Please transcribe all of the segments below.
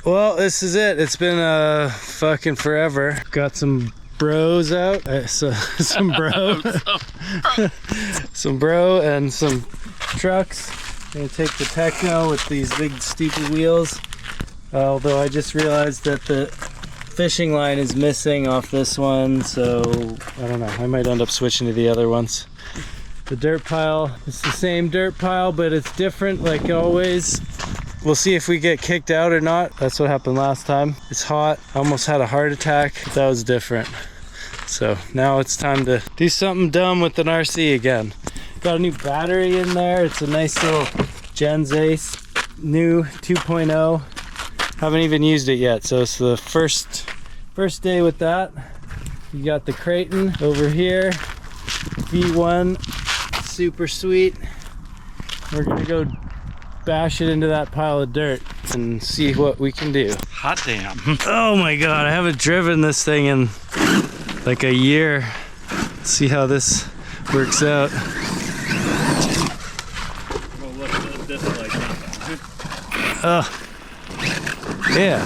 Well, this is it. It's been fucking forever. Got some bros out. Some bro. Some bro and some trucks. Gonna take the Tekno with these big stupid wheels. Although I just realized that the fishing line is missing off this one, so I don't know. I might end up switching to the other ones. The dirt pile, it's the same dirt pile, but it's different like always. We'll see if we get kicked out or not. That's what happened last time. It's hot. I almost had a heart attack. That was different. So now it's time to do something dumb with an RC again. Got a new battery in there. It's a nice little Gens Ace, new 2.0. Haven't even used it yet, so it's the first day with that. You got the Kraton over here, V1, super sweet. We're gonna go bash it into that pile of dirt and see what we can do. Hot damn. Oh my god, I haven't driven this thing in like a year. Let's see how this works out. Well, look at this like that. Oh, yeah.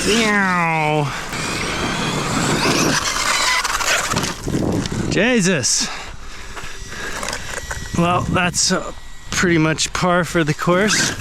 Meow. Jesus. Well, that's pretty much par for the course.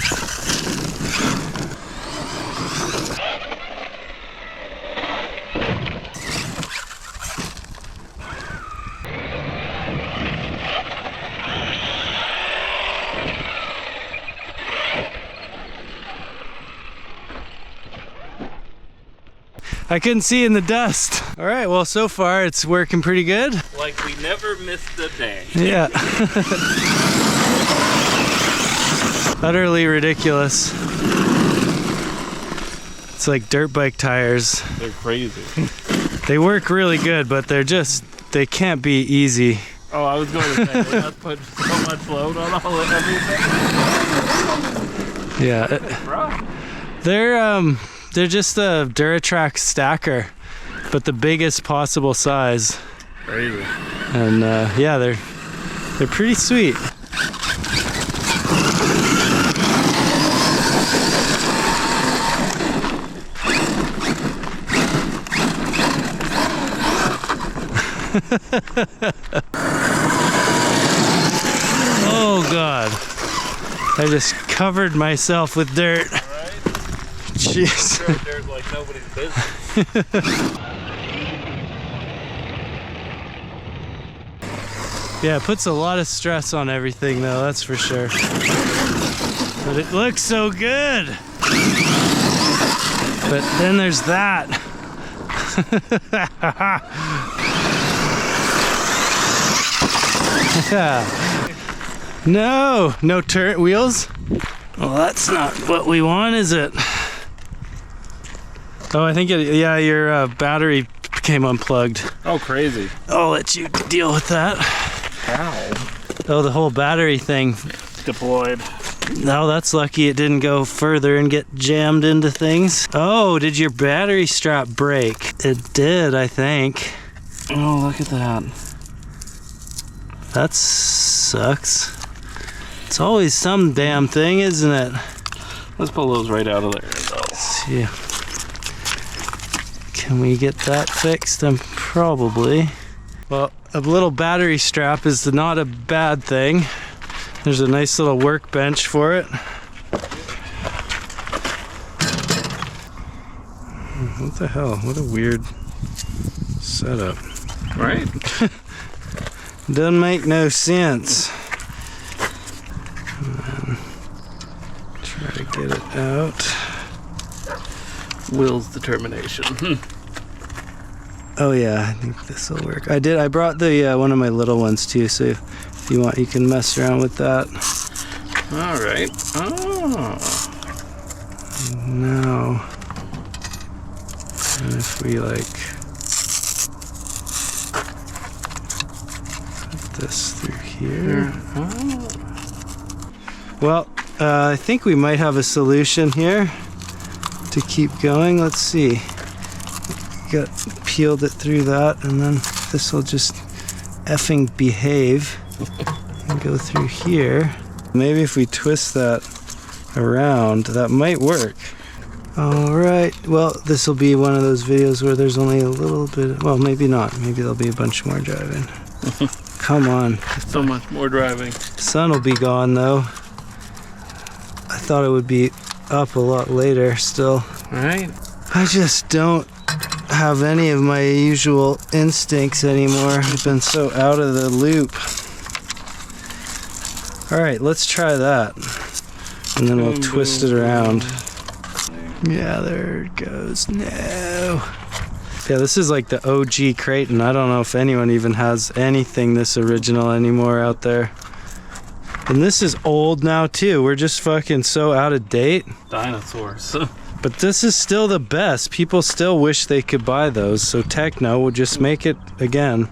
I couldn't see in the dust. All right, well, so far it's working pretty good. Like we never missed a day. Yeah. Utterly ridiculous. It's like dirt bike tires. They're crazy. They work really good, but they can't be easy. Oh, I was going to say, they must put so much load on all of everything. Yeah. They're just a Duratrack stacker, but the biggest possible size. Crazy. And yeah, they're pretty sweet. Oh god, I just covered myself with dirt. Jeez. There's like nobody's business. Yeah, it puts a lot of stress on everything though, that's for sure. But it looks so good. But then there's that. Yeah. No turret wheels. Well, that's not what we want, is it? Oh, I think yeah, your battery became unplugged. Oh, crazy. I'll let you deal with that. Ow. Oh, the whole battery thing. Deployed. No, that's lucky it didn't go further and get jammed into things. Oh, did your battery strap break? It did, I think. Oh, look at that. That sucks. It's always some damn thing, isn't it? Let's pull those right out of there. Let's see. Can we get that fixed? Probably. Well, a little battery strap is not a bad thing. There's a nice little workbench for it. What the hell? What a weird setup. Right? Doesn't make no sense. Try to get it out. Will's determination. Oh yeah, I think this will work. I brought the one of my little ones too, so if you want, you can mess around with that. All right. Oh. Now, and if we like put this through here. Oh. Well, I think we might have a solution here to keep going. Let's see. Got peeled it through that, and then this will just effing behave. Go through here. Maybe if we twist that around, that might work. All right, well, this will be one of those videos where there's only a little bit, well, maybe not. Maybe there'll be a bunch more driving. Come on. So much more driving. Sun will be gone though. I thought it would be up a lot later still. All right. I just don't have any of my usual instincts anymore. I've been so out of the loop. All right, let's try that. And then we'll twist it around. Yeah, there it goes. No. Yeah, this is like the OG Kraton. I don't know if anyone even has anything this original anymore out there. And this is old now too. We're just fucking so out of date. Dinosaurs. But this is still the best. People still wish they could buy those. So Tekno will just make it again.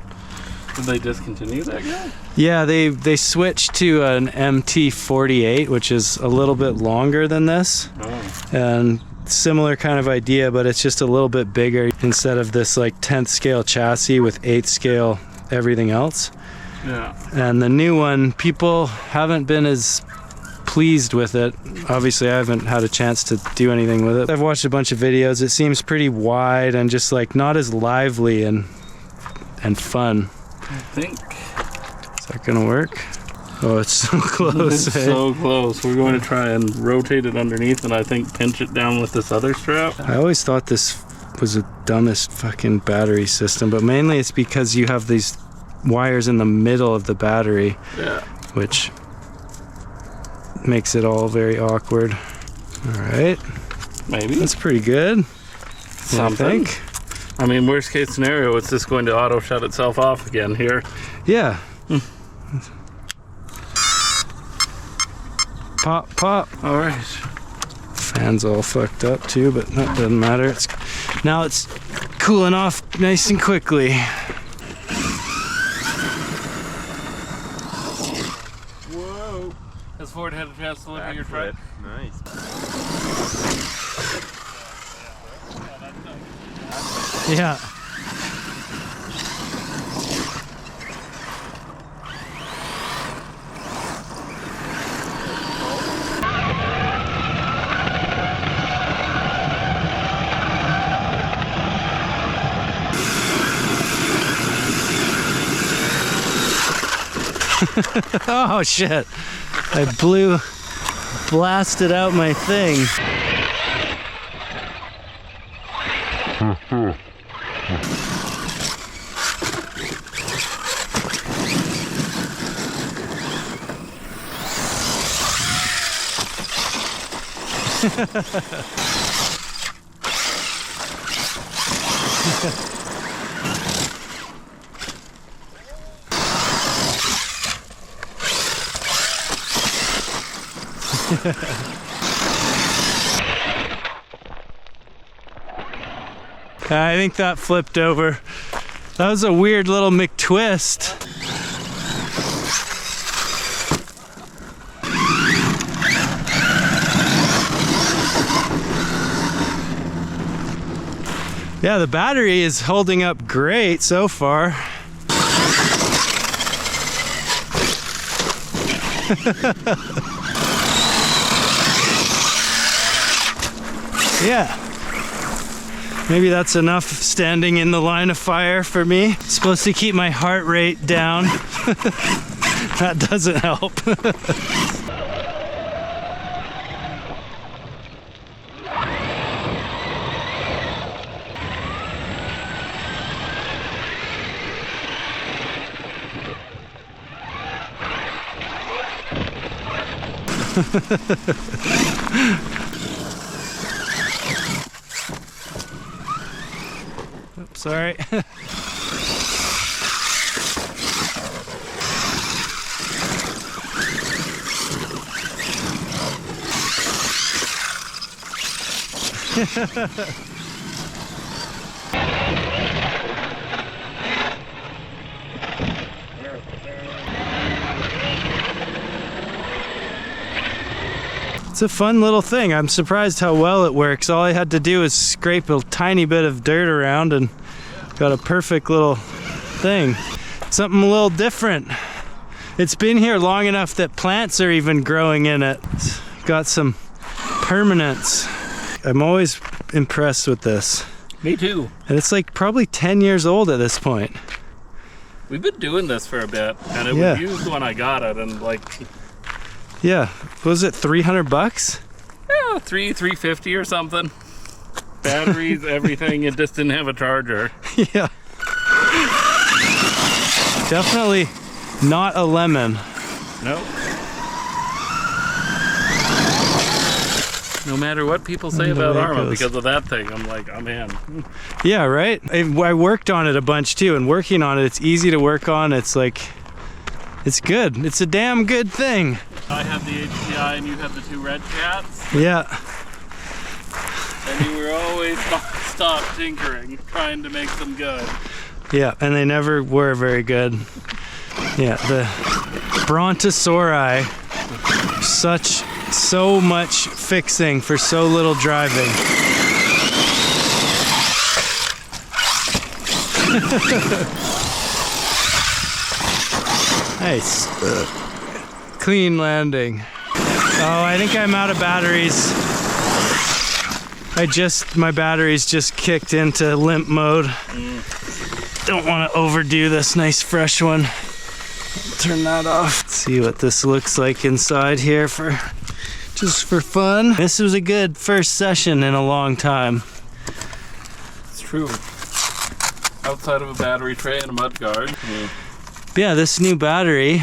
Did they discontinue that guy? Yeah, they switched to an MT410, which is a little bit longer than this. Oh. And similar kind of idea, but it's just a little bit bigger instead of this like 10th scale chassis with 8th scale everything else. Yeah. And the new one, people haven't been as pleased with it. Obviously, I haven't had a chance to do anything with it. I've watched a bunch of videos. It seems pretty wide and just like not as lively and fun. I think. Is that gonna work? Oh, it's so close. It's so close. We're going to try and rotate it underneath and I think pinch it down with this other strap. I always thought this was the dumbest fucking battery system, but mainly it's because you have these wires in the middle of the battery, yeah, which makes it all very awkward. All right, maybe that's pretty good. Something. I mean, worst case scenario, it's just going to auto shut itself off again here. Yeah. Pop, pop. All right. Fan's all fucked up too, but that doesn't matter. Now it's cooling off nice and quickly. Whoa. Has Ford had a chance to look at your truck? Nice. Yeah. Oh shit. I blasted out my thing. I think that flipped over. That was a weird little McTwist. Yeah, the battery is holding up great so far. Yeah. Maybe that's enough standing in the line of fire for me. It's supposed to keep my heart rate down. That doesn't help. Oops, sorry. It's a fun little thing. I'm surprised how well it works. All I had to do is scrape a tiny bit of dirt around and got a perfect little thing. Something a little different. It's been here long enough that plants are even growing in it. It's got some permanence. I'm always impressed with this. Me too. And it's like probably 10 years old at this point. We've been doing this for a bit, and it was used when I got it, and like... Yeah, what was it, 300 bucks? Yeah, $350 or something. Batteries, everything, it just didn't have a charger. Yeah. Definitely not a lemon. Nope. No matter what people say about Arrma, because of that thing, I'm like, I'm in. Yeah, right? I worked on it a bunch too, and working on it, it's easy to work on. It's like, it's good. It's a damn good thing. I have the HPI and you have the 2 red cats. Yeah. And you were always stop tinkering, trying to make them good. Yeah, and they never were very good. Yeah, the Brontosauri, so much fixing for so little driving. Nice. Clean landing. Oh, I think I'm out of batteries. My batteries just kicked into limp mode. Don't want to overdo this nice fresh one. Turn that off. Let's see what this looks like inside here just for fun. This was a good first session in a long time. It's true. Outside of a battery tray and a mud guard. Yeah, this new battery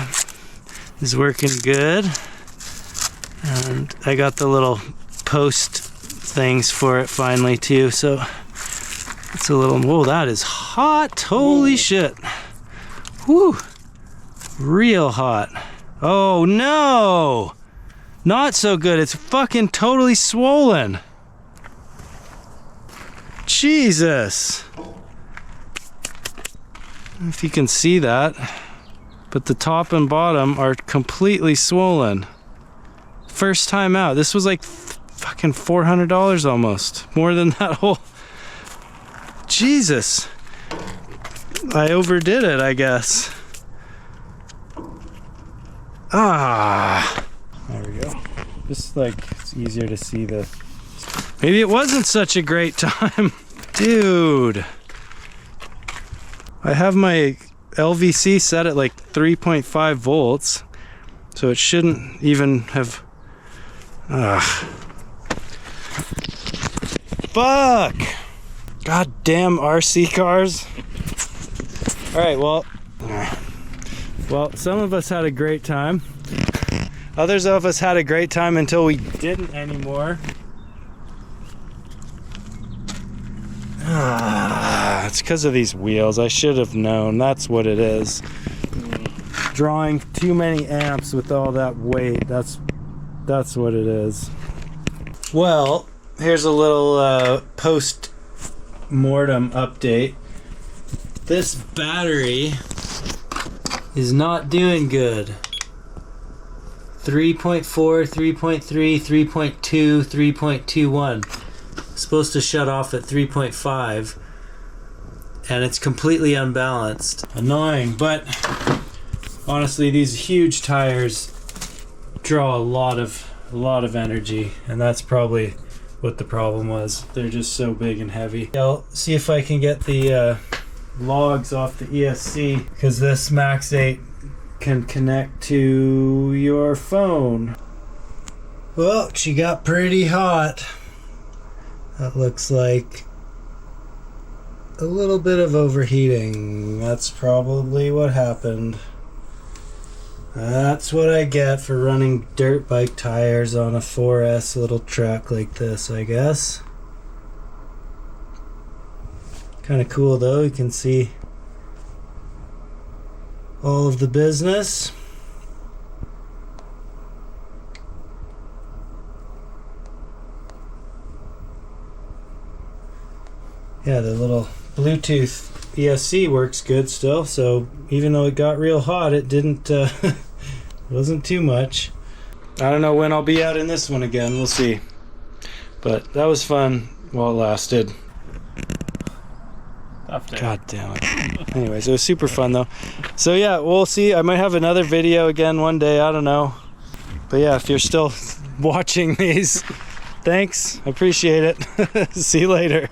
is working good. And I got the little post things for it finally too, so it's a little, whoa, that is hot. Holy shit. Woo. Real hot. Oh no! Not so good. It's fucking totally swollen. Jesus. I don't know if you can see that, but the top and bottom are completely swollen. First time out. This was like fucking $400 almost. More than that whole... Jesus. I overdid it, I guess. Ah. There we go. Just like, it's easier to see the... Maybe it wasn't such a great time. Dude. I have my LVC set at like 3.5 volts. So it shouldn't even have... Fuck! Goddamn RC cars. Alright, well, some of us had a great time. Others of us had a great time until we didn't anymore. It's because of these wheels. I should have known. That's what it is. Drawing too many amps with all that weight. That's what it is. Well, here's a little post-mortem update. This battery is not doing good. 3.4, 3.3, 3.2, 3.21. Supposed to shut off at 3.5, and it's completely unbalanced. Annoying, but honestly, these huge tires draw a lot of energy, and that's probably what the problem was. They're just so big and heavy. I'll see if I can get the logs off the ESC, because this Max8 can connect to your phone. Well, she got pretty hot. That looks like a little bit of overheating. That's probably what happened. That's what I get for running dirt bike tires on a 4S little truck like this, I guess. Kind of cool though, you can see all of the business. Yeah, the little Bluetooth ESC works good still, so even though it got real hot, it didn't wasn't too much. I don't know when I'll be out in this one again, we'll see. But that was fun while it lasted. Tough day. God damn it. Anyways, it was super fun though. So yeah, we'll see. I might have another video again one day. I don't know. But yeah, if you're still watching these, thanks. I appreciate it. See you later.